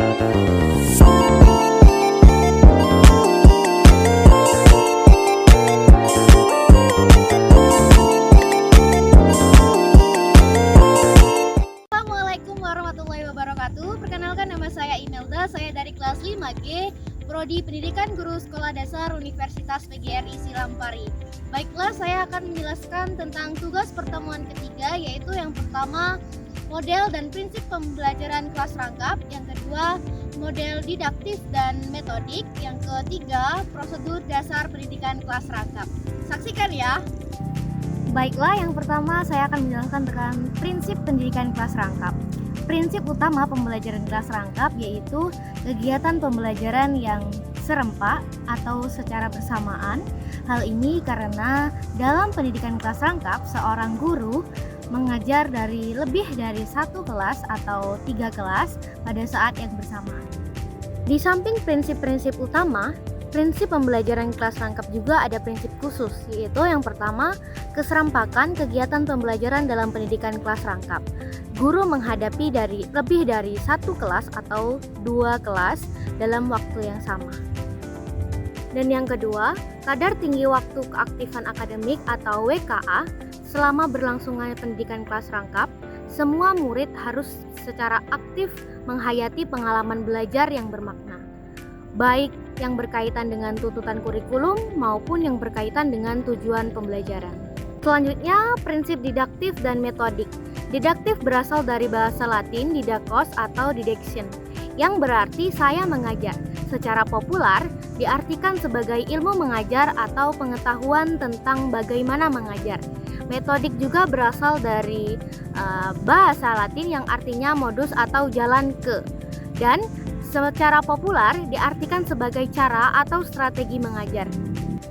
Assalamualaikum warahmatullahi wabarakatuh. Perkenalkan, nama saya Imelda, saya dari kelas 5G, Prodi Pendidikan Guru Sekolah Dasar Universitas PGRI Silampari. Baiklah, saya akan menjelaskan tentang tugas pertemuan ketiga, yaitu yang pertama, model dan prinsip pembelajaran kelas rangkap, yang kedua, model didaktif dan metodik, yang ketiga, prosedur dasar pendidikan kelas rangkap. Saksikan ya. Baiklah, yang pertama saya akan menjelaskan tentang prinsip pendidikan kelas rangkap. Prinsip utama pembelajaran kelas rangkap yaitu kegiatan pembelajaran yang serempak atau secara bersamaan. Hal ini karena dalam pendidikan kelas rangkap, seorang guru mengajar dari lebih dari satu kelas atau 3 kelas pada saat yang bersamaan. Di samping prinsip-prinsip utama, prinsip pembelajaran kelas rangkap juga ada prinsip khusus, yaitu yang pertama, keserempakan kegiatan pembelajaran dalam pendidikan kelas rangkap. Guru menghadapi lebih dari satu kelas atau 2 kelas dalam waktu yang sama. Dan yang kedua, kadar tinggi waktu keaktifan akademik atau WKA selama berlangsungnya pendidikan kelas rangkap. Semua murid harus secara aktif menghayati pengalaman belajar yang bermakna, baik yang berkaitan dengan tuntutan kurikulum maupun yang berkaitan dengan tujuan pembelajaran. Selanjutnya, prinsip didaktif dan metodik. Didaktif berasal dari bahasa Latin didakos atau didaction, yang berarti saya mengajar. Secara populer, diartikan sebagai ilmu mengajar atau pengetahuan tentang bagaimana mengajar. Metodik juga berasal dari bahasa Latin yang artinya modus atau jalan ke, dan secara populer diartikan sebagai cara atau strategi mengajar.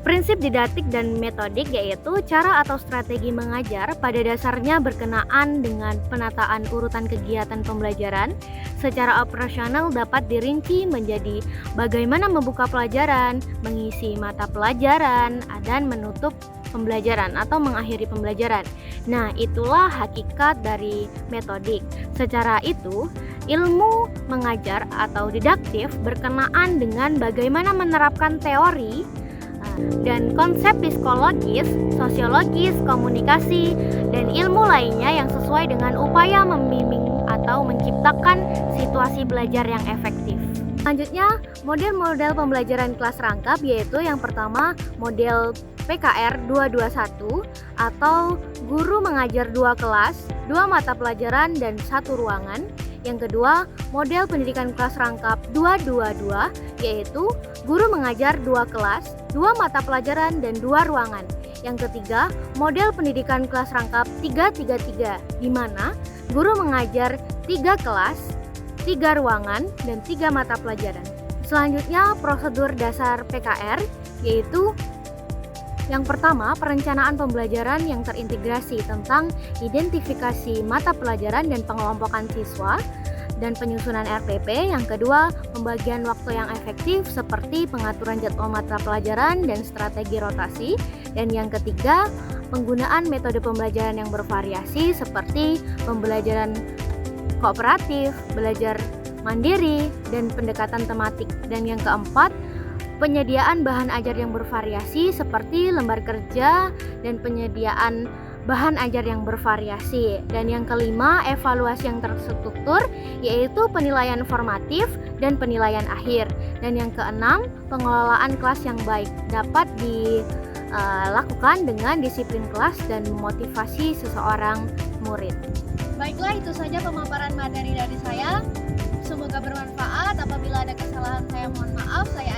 Prinsip didaktik dan metodik yaitu cara atau strategi mengajar pada dasarnya berkenaan dengan penataan urutan kegiatan pembelajaran. Secara operasional dapat dirinci menjadi bagaimana membuka pelajaran, mengisi mata pelajaran, dan menutup pembelajaran atau mengakhiri pembelajaran. Nah, itulah hakikat dari metodik. Secara itu, ilmu mengajar atau didaktif berkenaan dengan bagaimana menerapkan teori dan konsep psikologis, sosiologis, komunikasi, dan ilmu lainnya yang sesuai dengan upaya membimbing atau menciptakan situasi belajar yang efektif. Selanjutnya, model-model pembelajaran kelas rangkap yaitu yang pertama, model PKR 221 atau guru mengajar 2 kelas, 2 mata pelajaran, dan 1 ruangan. Yang kedua, model pendidikan kelas rangkap 222 yaitu guru mengajar 2 kelas, 2 mata pelajaran, dan 2 ruangan. Yang ketiga, model pendidikan kelas rangkap 333 di mana guru mengajar 3 kelas, 3 ruangan, dan 3 mata pelajaran. Selanjutnya, prosedur dasar PKR yaitu yang pertama, perencanaan pembelajaran yang terintegrasi tentang identifikasi mata pelajaran dan pengelompokan siswa dan penyusunan RPP. Yang kedua, pembagian waktu yang efektif seperti pengaturan jadwal mata pelajaran dan strategi rotasi. Dan yang ketiga, penggunaan metode pembelajaran yang bervariasi seperti pembelajaran kooperatif, belajar mandiri, dan pendekatan tematik. Dan yang keempat, penyediaan bahan ajar yang bervariasi seperti lembar kerja dan penyediaan bahan ajar yang bervariasi. Dan yang kelima, evaluasi yang terstruktur yaitu penilaian formatif dan penilaian akhir. Dan yang keenam, pengelolaan kelas yang baik dapat dilakukan dengan disiplin kelas dan motivasi seseorang murid. Baiklah, itu saja pemaparan materi dari saya. Semoga bermanfaat. Apabila ada kesalahan, saya mohon maaf. Saya